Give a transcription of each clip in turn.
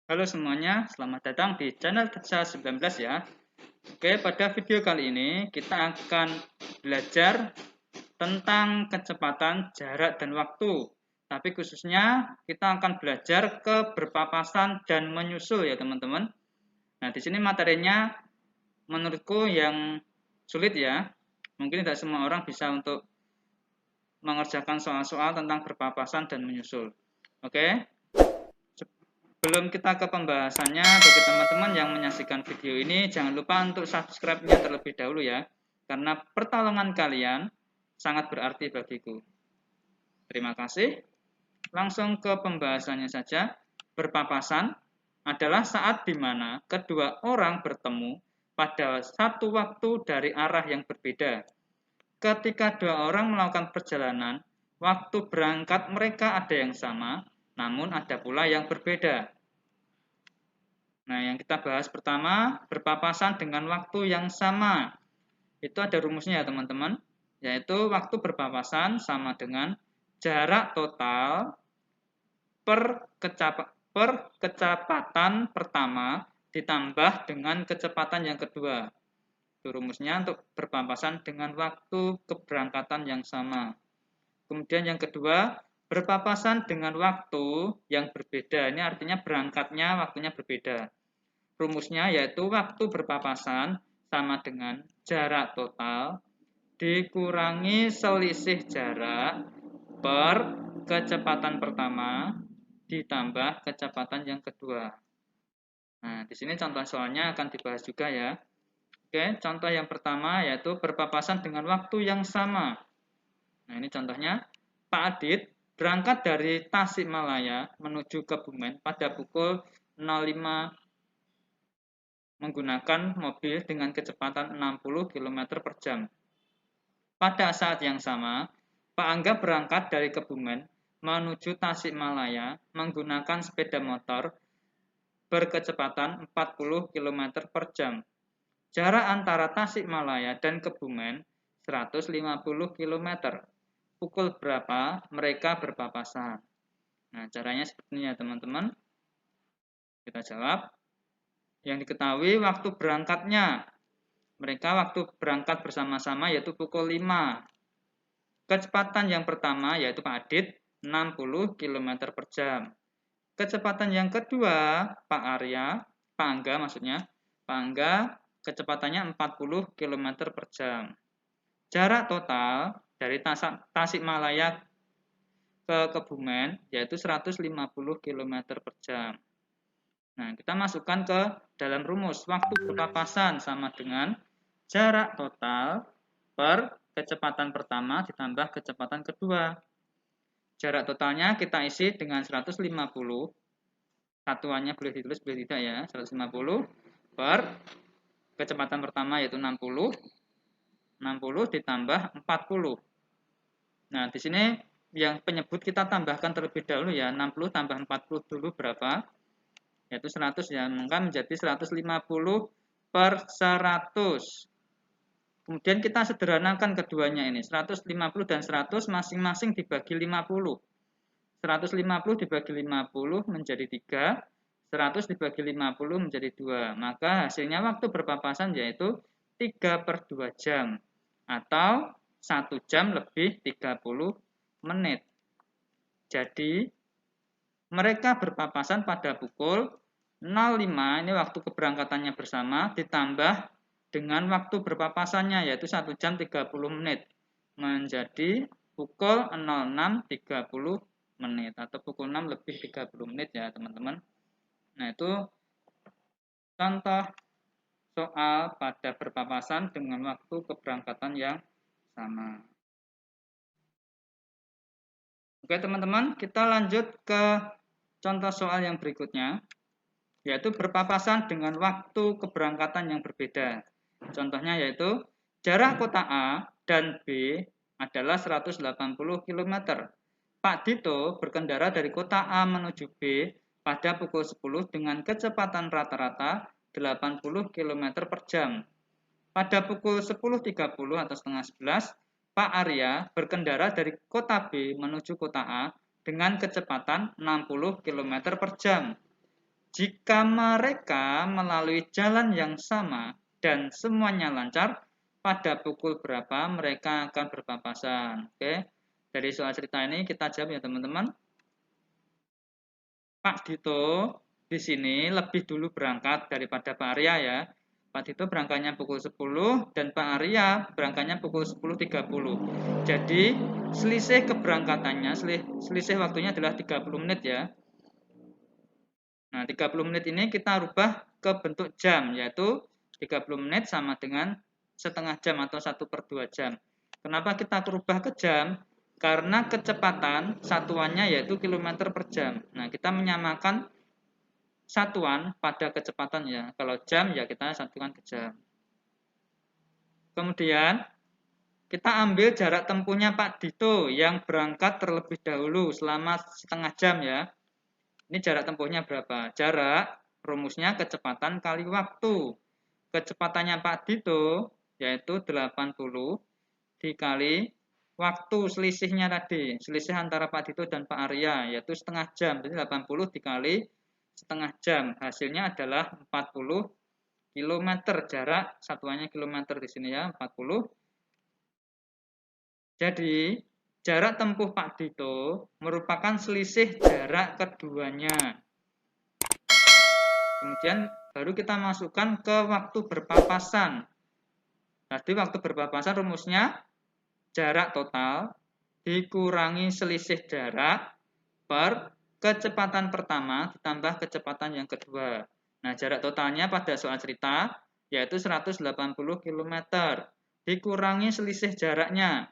Halo semuanya, selamat datang di channel Ketsa 19 ya. Oke, pada video kali ini kita akan belajar tentang kecepatan, jarak, dan waktu. Tapi khususnya kita akan belajar ke berpapasan dan menyusul ya teman-teman. Nah, di sini materinya menurutku yang sulit ya. Mungkin tidak semua orang bisa untuk mengerjakan soal-soal tentang berpapasan dan menyusul. Oke, sebelum kita ke pembahasannya, bagi teman-teman yang menyaksikan video ini, jangan lupa untuk subscribe-nya terlebih dahulu ya, karena pertolongan kalian sangat berarti bagiku. Terima kasih. Langsung ke pembahasannya saja. Berpapasan adalah saat di mana kedua orang bertemu pada satu waktu dari arah yang berbeda. Ketika dua orang melakukan perjalanan, waktu berangkat mereka ada yang sama, namun ada pula yang berbeda. Nah, yang kita bahas pertama, berpapasan dengan waktu yang sama. Itu ada rumusnya ya teman-teman, yaitu waktu berpapasan sama dengan jarak total per kecepatan pertama ditambah dengan kecepatan yang kedua. Itu rumusnya untuk berpapasan dengan waktu keberangkatan yang sama. Kemudian yang kedua, berpapasan dengan waktu yang berbeda. Ini artinya berangkatnya waktunya berbeda. Rumusnya yaitu waktu berpapasan sama dengan jarak total dikurangi selisih jarak per kecepatan pertama ditambah kecepatan yang kedua. Nah, di sini contoh soalnya akan dibahas juga ya. Oke, contoh yang pertama yaitu berpapasan dengan waktu yang sama. Nah, ini contohnya, Pak Adit berangkat dari Tasikmalaya menuju Kebumen pada pukul 05 menggunakan mobil dengan kecepatan 60 km per jam. Pada saat yang sama, Pak Angga berangkat dari Kebumen menuju Tasikmalaya menggunakan sepeda motor berkecepatan 40 km per jam. Jarak antara Tasikmalaya dan Kebumen 150 km. Pukul berapa mereka berpapasan? Nah, caranya seperti ini ya teman-teman. Kita jawab. Yang diketahui waktu berangkatnya. Mereka waktu berangkat bersama-sama yaitu pukul 5. Kecepatan yang pertama yaitu Pak Adit 60 km per jam. Kecepatan yang kedua Pak Arya, Pak Angga maksudnya, Pak Angga kecepatannya 40 km per jam. Jarak total dari Tasikmalaya ke Kebumen yaitu 150 km per jam. Nah, kita masukkan ke dalam rumus. Waktu berpapasan sama dengan jarak total per kecepatan pertama ditambah kecepatan kedua. Jarak totalnya kita isi dengan 150. Satuannya boleh ditulis, boleh tidak ya. 150 per kecepatan pertama yaitu 60. 60 ditambah 40. Nah, di sini yang penyebut kita tambahkan terlebih dahulu ya. 60 tambah 40 dulu berapa? Yaitu 100 ya, maka menjadi 150 per 100. Kemudian kita sederhanakan keduanya ini, 150 dan 100 masing-masing dibagi 50. 150 dibagi 50 menjadi 3, 100 dibagi 50 menjadi 2. Maka hasilnya waktu berpapasan yaitu 3 per 2 jam, atau 1 jam lebih 30 menit. Jadi, mereka berpapasan pada pukul 05, ini waktu keberangkatannya bersama, ditambah dengan waktu berpapasannya, yaitu 1 jam 30 menit. Menjadi pukul 06.30 menit, atau pukul 6 lebih 30 menit ya teman-teman. Nah, itu contoh soal pada berpapasan dengan waktu keberangkatan yang sama. Oke teman-teman, kita lanjut ke contoh soal yang berikutnya, yaitu berpapasan dengan waktu keberangkatan yang berbeda. Contohnya yaitu jarak kota A dan B adalah 180 km. Pak Dito berkendara dari kota A menuju B pada pukul 10 dengan kecepatan rata-rata 80 km per jam. Pada pukul 10.30 atau setengah 11, Pak Arya berkendara dari kota B menuju kota A dengan kecepatan 60 km per jam. jika mereka melalui jalan yang sama dan semuanya lancar, pada pukul berapa mereka akan berpapasan. Oke, dari soal cerita ini kita jawab ya teman-teman. Pak Dito di sini lebih dulu berangkat daripada Pak Arya ya. Pak Dito berangkatnya pukul 10 dan Pak Arya berangkatnya pukul 10.30. Jadi selisih keberangkatannya, selisih waktunya adalah 30 menit ya. Nah, 30 menit ini kita rubah ke bentuk jam, yaitu 30 menit sama dengan setengah jam atau 1/2 jam. Kenapa kita rubah ke jam? Karena kecepatan satuannya yaitu kilometer per jam. Nah, kita menyamakan satuan pada kecepatan ya. Kalau jam ya kita satukan ke jam. Kemudian kita ambil jarak tempuhnya Pak Dito yang berangkat terlebih dahulu selama setengah jam ya. Ini jarak tempuhnya berapa? Jarak, rumusnya kecepatan kali waktu. Kecepatannya Pak Dito yaitu 80 dikali waktu selisihnya tadi. Selisih antara Pak Dito dan Pak Arya yaitu setengah jam. Jadi 80 dikali setengah jam. Hasilnya adalah 40 km. Jarak satuannya kilometer di sini ya, 40. Jadi jarak tempuh Pak Dito merupakan selisih jarak keduanya. Kemudian baru kita masukkan ke waktu berpapasan. Tadi waktu berpapasan rumusnya jarak total dikurangi selisih jarak per kecepatan pertama ditambah kecepatan yang kedua. Nah, jarak totalnya pada soal cerita yaitu 180 km dikurangi selisih jaraknya.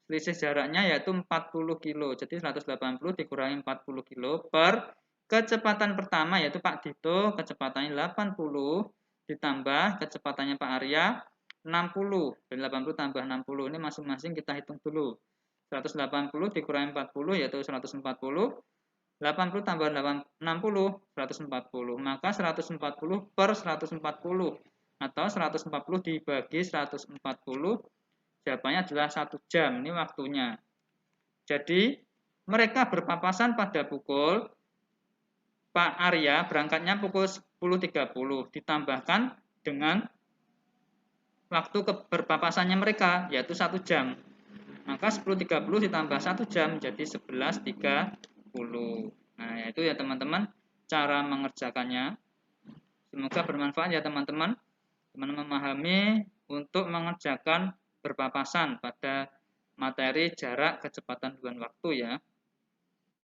Selisih jaraknya yaitu 40 kilo. Jadi 180 dikurangi 40 kilo per kecepatan pertama yaitu Pak Dito, kecepatannya 80 ditambah kecepatannya Pak Arya 60. Dan 80 tambah 60 ini masing-masing kita hitung dulu. 180 dikurangi 40 yaitu 140. 80 tambah 60 140. Maka 140 per 140 atau 140 dibagi 140 jawabannya adalah 1 jam. Ini waktunya. Jadi mereka berpapasan pada pukul Pak Arya berangkatnya pukul 10.30 ditambahkan dengan waktu berpapasannya mereka yaitu 1 jam. Maka 10.30 ditambah 1 jam jadi 11.30. Nah, itu ya teman-teman cara mengerjakannya. Semoga bermanfaat ya teman-teman. Teman-teman memahami untuk mengerjakan berpapasan pada materi jarak, kecepatan, dan waktu ya.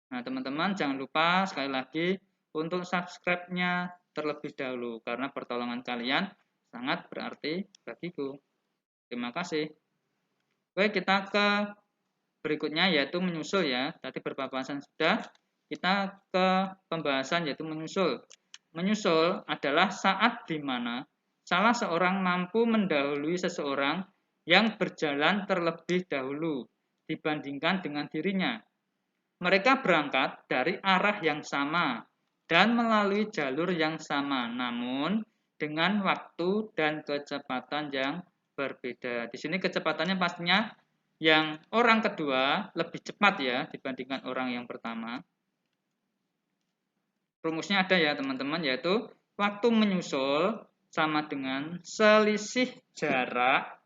Nah, teman-teman jangan lupa sekali lagi untuk subscribe-nya terlebih dahulu karena pertolongan kalian sangat berarti bagiku. Terima kasih. Oke, kita ke berikutnya yaitu menyusul ya. Tadi berpapasan sudah, kita ke pembahasan yaitu menyusul. Menyusul adalah saat di mana salah seorang mampu mendahului seseorang yang berjalan terlebih dahulu dibandingkan dengan dirinya. Mereka berangkat dari arah yang sama dan melalui jalur yang sama, namun dengan waktu dan kecepatan yang berbeda. Di sini kecepatannya pastinya yang orang kedua lebih cepat ya dibandingkan orang yang pertama. Rumusnya ada ya teman-teman, yaitu waktu menyusul sama dengan selisih jarak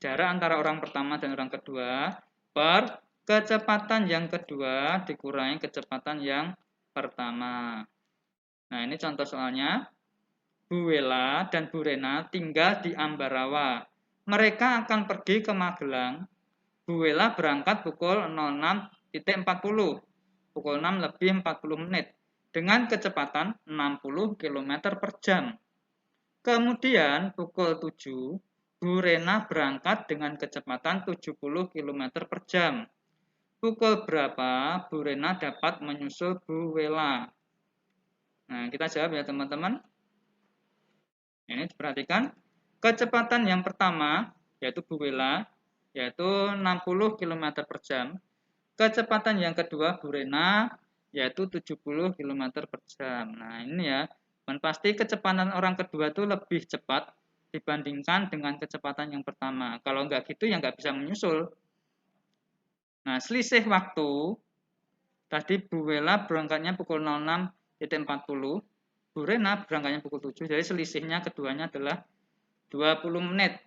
antara orang pertama dan orang kedua per kecepatan yang kedua dikurangi kecepatan yang pertama. Nah, ini contoh soalnya. Bu Wela dan Bu Rena tinggal di Ambarawa. Mereka akan pergi ke Magelang. Bu Wela berangkat pukul 06.40, pukul 6 lebih 40 menit, dengan kecepatan 60 km per jam. Kemudian pukul 7, Bu Rena berangkat dengan kecepatan 70 km per jam. Pukul berapa Bu Rena dapat menyusul Bu Wela? Nah, kita jawab ya teman-teman. Ini diperhatikan. Kecepatan yang pertama, yaitu Bu Wela, yaitu 60 km per jam. Kecepatan yang kedua Bu Rena, yaitu 70 km per jam. Nah, ini ya. Dan pasti kecepatan orang kedua itu lebih cepat dibandingkan dengan kecepatan yang pertama. Kalau nggak gitu ya nggak bisa menyusul. Nah, selisih waktu, tadi Bu Wela berangkatnya pukul 06 17.40. Bu Rena berangkatnya pukul 7. Jadi selisihnya keduanya adalah 20 menit.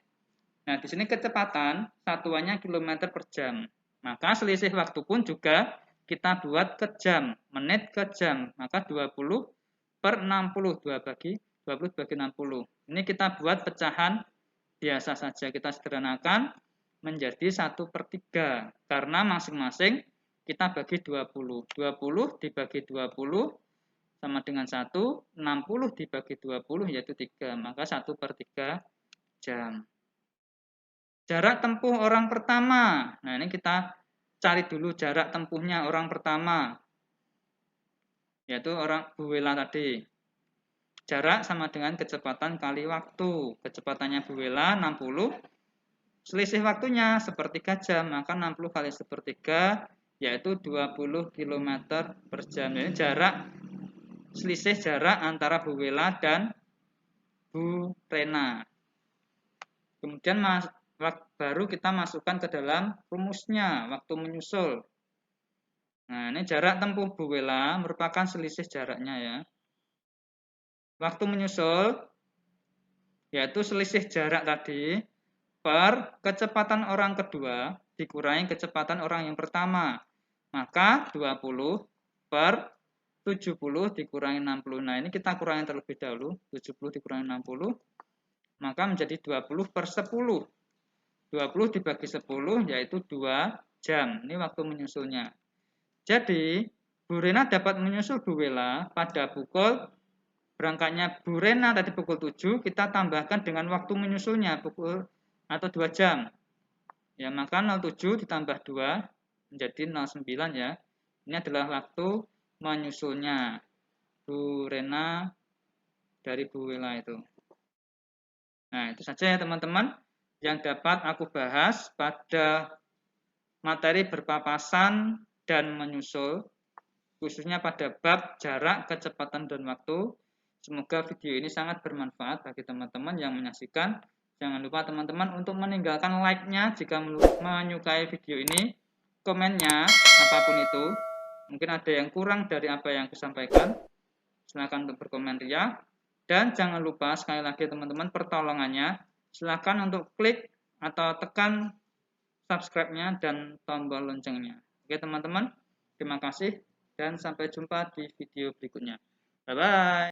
Nah, di sini kecepatan satuannya kilometer per jam. Maka selisih waktu pun juga kita buat ke jam, menit ke jam. Maka 20 per 60, 20 bagi 60. Ini kita buat pecahan biasa saja. Kita sederhanakan menjadi 1/3. Karena masing-masing kita bagi 20. 20 dibagi 20 sama dengan 1. 60 dibagi 20 yaitu 3. Maka 1/3 jam. Jarak tempuh orang pertama. Nah, ini kita cari dulu jarak tempuhnya orang pertama. Yaitu orang Bu Wela tadi. Jarak sama dengan kecepatan kali waktu. Kecepatannya Bu Wela 60. Selisih waktunya 1/3 jam. Maka 60 kali 1/3 yaitu 20 km per jam. Jadi selisih jarak antara Bu Wela dan Bu Rena. Kemudian baru kita masukkan ke dalam rumusnya, waktu menyusul. Nah, ini jarak tempuh Bu Wela merupakan selisih jaraknya ya. Waktu menyusul, yaitu selisih jarak tadi, per kecepatan orang kedua dikurangi kecepatan orang yang pertama. Maka 20 per 70 dikurangi 60. Nah, ini kita kurangi terlebih dahulu. 70 dikurangi 60, maka menjadi 20 per 10. 20 dibagi 10 yaitu 2 jam. Ini waktu menyusulnya. Jadi, Bu Rena dapat menyusul Bu Wela pada berangkatnya Bu Rena tadi pukul 7, kita tambahkan dengan waktu menyusulnya pukul atau 2 jam. Ya, maka 07 ditambah 2 menjadi 09 ya. Ini adalah waktu menyusulnya Bu Rena dari Bu Wela itu. Nah, itu saja ya teman-teman yang dapat aku bahas pada materi berpapasan dan menyusul, khususnya pada bab jarak, kecepatan, dan waktu. Semoga video ini sangat bermanfaat bagi teman-teman yang menyaksikan. Jangan lupa teman-teman untuk meninggalkan like-nya jika menyukai video ini, komennya apapun itu. Mungkin ada yang kurang dari apa yang aku sampaikan. Silakan untuk berkomentar ya. Dan jangan lupa sekali lagi teman-teman pertolongannya, silakan untuk klik atau tekan subscribe-nya dan tombol loncengnya. Oke teman-teman, terima kasih dan sampai jumpa di video berikutnya. Bye-bye.